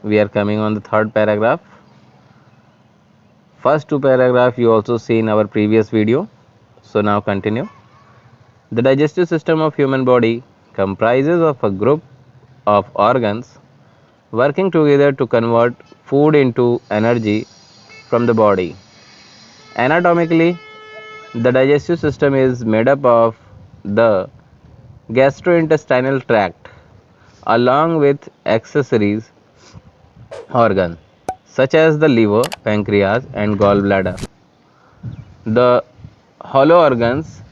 we are coming on the third paragraph. First two paragraph you also see in our previous video. So now continue. The digestive system of human body comprises of a group of organs working together to convert food into energy from the body. Anatomically, the digestive system is made up of the gastrointestinal tract along with accessories organs such as the liver, pancreas and gallbladder. The hollow organs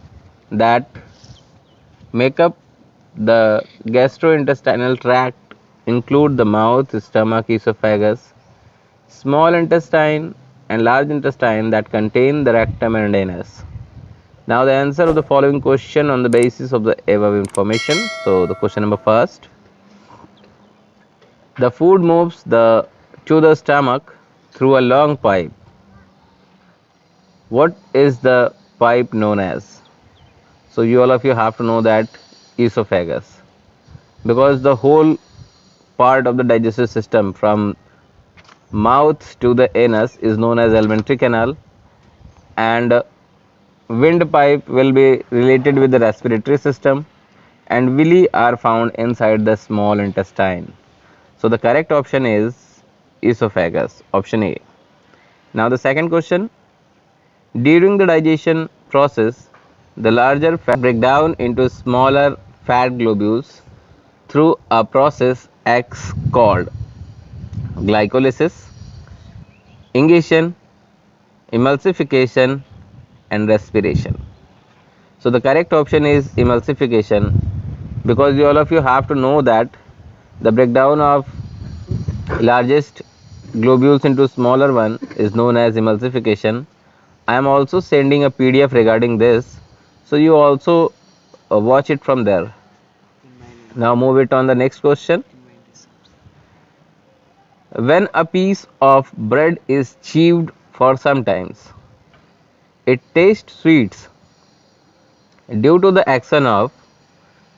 that make up the gastrointestinal tract include the mouth, stomach, esophagus, small intestine and large intestine that contain the rectum and anus. Now the answer of the following question on the basis of the above information. So the question number first. The food moves to the stomach through a long pipe. What is the pipe known as? So you all of you have to know that esophagus, because the whole part of the digestive system from mouth to the anus is known as alimentary canal, and windpipe will be related with the respiratory system, and villi are found inside the small intestine. So the correct option is esophagus, option A. Now the second question. During the digestion process, the larger fat break down into smaller fat globules through a process X called glycolysis, ingestion, emulsification and respiration. So the correct option is emulsification, because you all of you have to know that the breakdown of largest globules into smaller one is known as emulsification. I am also sending a PDF regarding this, so you also watch it from there. Now move it on the next question. When a piece of bread is chewed for some times, it tastes sweet due to the action of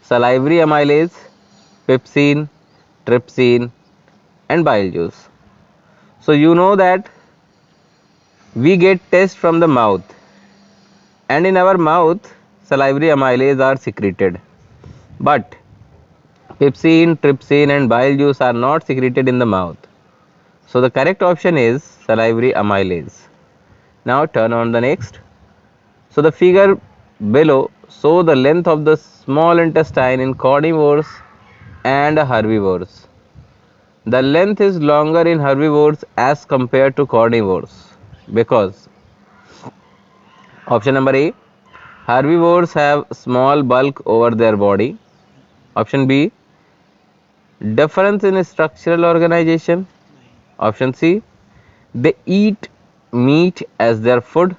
salivary amylase, pepsin, trypsin and bile juice. So you know that we get taste from the mouth, and in our mouth salivary amylase are secreted, but pepsin, trypsin and bile juice are not secreted in the mouth. So the correct option is salivary amylase. Now turn on the next. So the figure below show the length of the small intestine in carnivores and herbivores. The length is longer in herbivores as compared to carnivores because option number A, herbivores have small bulk over their body. Option B, difference in structural organization. Option C, they eat meat as their food,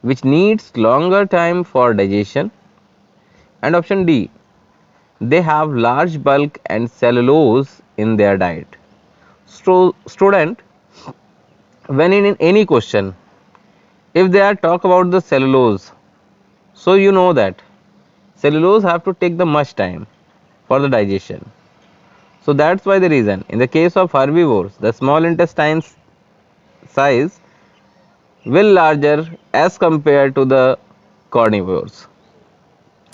which needs longer time for digestion. And option D, they have large bulk and cellulose in their diet. Student, when in any question, if they are talk about the cellulose, so you know that cellulose have to take the much time for the digestion. So that's why the reason in the case of herbivores, the small intestine size will larger as compared to the carnivores.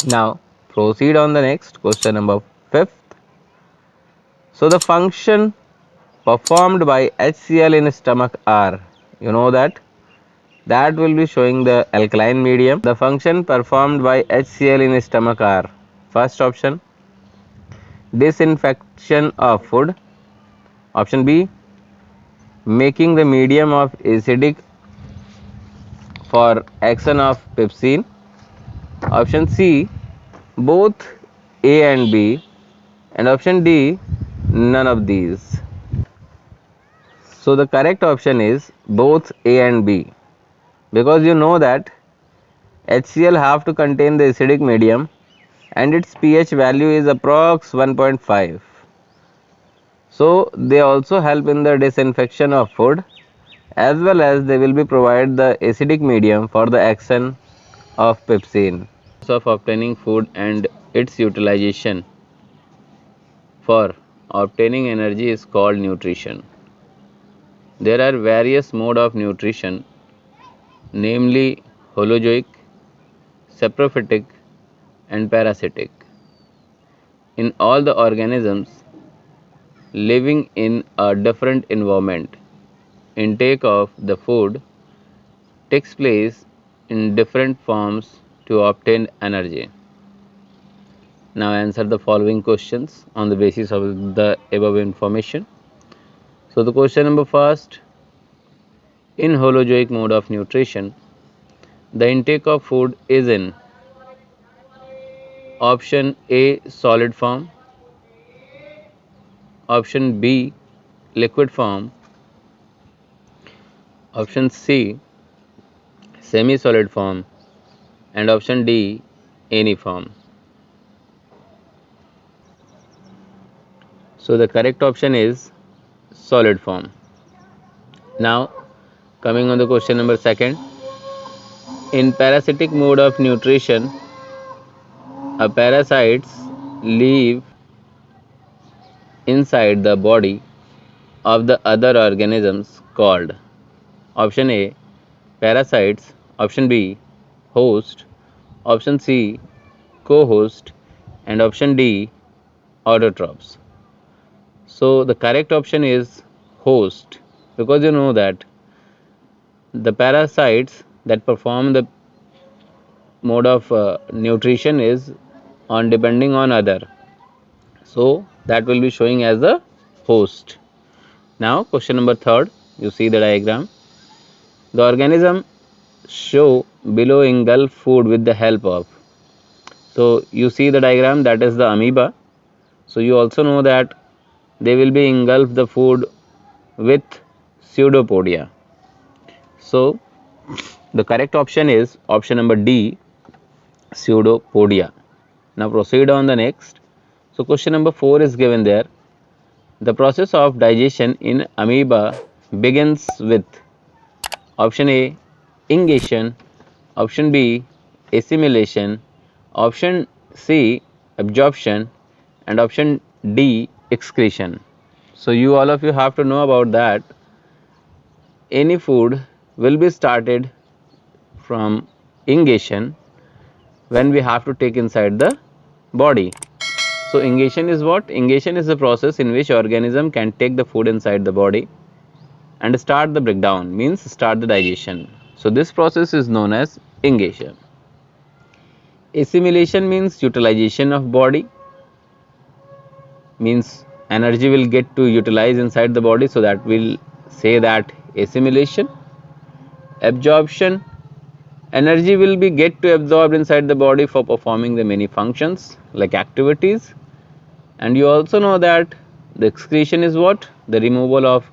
Now proceed on the next question number 5th. So the function performed by HCl in stomach are, you know that will be showing the alkaline medium. The function performed by HCl in stomach are, first option, disinfection of food. Option B, making the medium of acidic for action of pepsin. Option C, both A and B. And option D, none of these. So the correct option is both A and B, because you know that HCl have to contain the acidic medium and its pH value is approx 1.5. So they also help in the disinfection of food, as well as they will be provide the acidic medium for the action of pepsin. Of obtaining food and its utilization for obtaining energy is called nutrition. There are various modes of nutrition, namely holozoic, saprophytic, and parasitic. In all the organisms living in a different environment, intake of the food takes place in different forms to obtain energy. Now answer the following questions on the basis of the above information. So the question number first, in holozoic mode of nutrition, the intake of food is in option A solid form, option B liquid form, option C semi solid form, and option D any form. So the correct option is solid form. Now coming on the question number second, in parasitic mode of nutrition, a parasites live inside the body of the other organisms called option A parasites, option B host, option C co-host, and option D autotrophs. So the correct option is host, because you know that the parasites that perform the mode of nutrition is on depending on other, so that will be showing as the host. Now question number third, you see the diagram. The organism show below engulf food with the help of, so you see the diagram, that is the amoeba. So you also know that they will be engulf the food with pseudopodia. So the correct option is option number D pseudopodia. Now proceed on the next. So question number 4 is given there. The process of digestion in amoeba begins with option A ingation, option B assimilation, option C absorption, and option D excretion. So you all of you have to know about that any food will be started from ingation when we have to take inside the body. So ingation is what? Ingation is the process in which organism can take the food inside the body and start the breakdown, means start the digestion. So this process is known as ingation. Assimilation means utilization of body, means energy will get to utilize inside the body, so that will say that assimilation. Absorption, energy will be get to absorbed inside the body for performing the many functions like activities. And you also know that the excretion is what? The removal of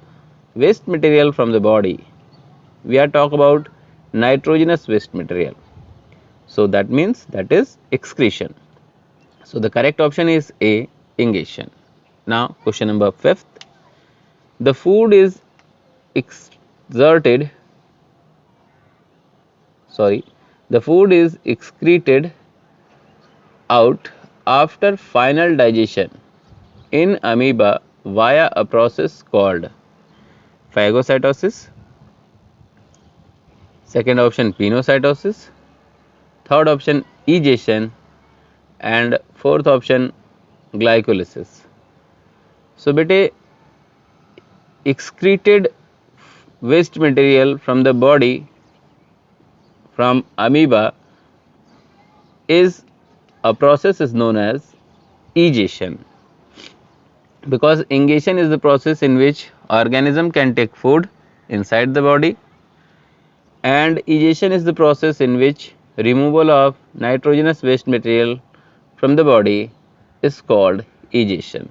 waste material from the body. We are talking about nitrogenous waste material, so that means that is excretion. So the correct option is A ingation. Now question number 5th, the food is exerted the food is excreted out after final digestion in amoeba via a process called phagocytosis, second option pinocytosis, third option egestion, and fourth option glycolysis. So bete, excreted waste material from the body from amoeba is a process is known as egestion, because ingation is the process in which organism can take food inside the body, and egestion is the process in which removal of nitrogenous waste material from the body is called egestion.